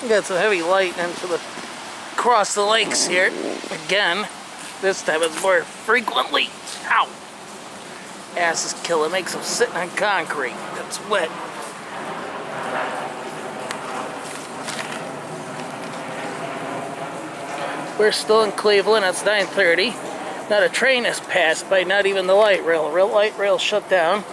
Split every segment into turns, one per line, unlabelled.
We got some heavy lightning across the lakes here. Again, this time it's more frequently. Ow! Ass is killing. Makes them sitting on concrete. That's wet. We're still in Cleveland. It's 9:30. Not a train has passed by, not even the light rail. Light rail shut down.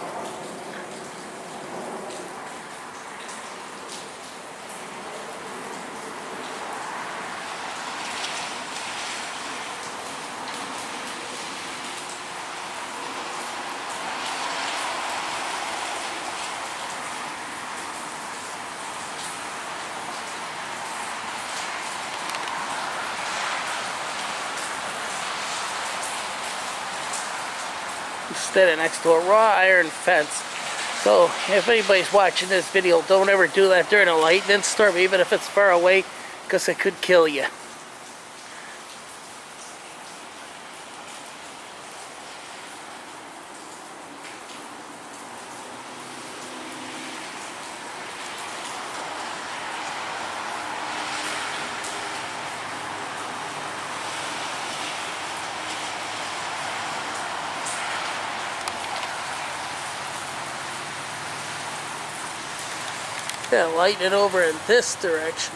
Standing next to a raw iron fence. So if anybody's watching this video, don't ever do that during a lightning storm, even if it's far away, because it could kill you. Yeah, lightning over in this direction.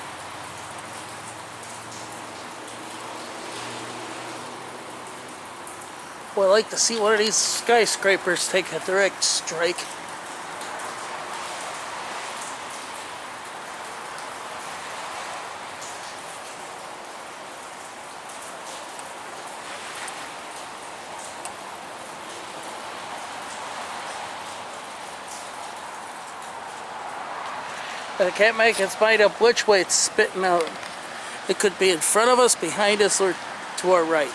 Well, I'd like to see one of these skyscrapers take a direct strike. I can't make its mind up which way it's spitting out. It could be in front of us, behind us, or to our right.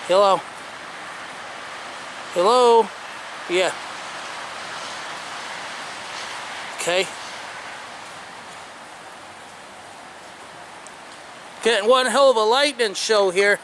Hello? Hello? Yeah. Okay. Getting one hell of a lightning show here.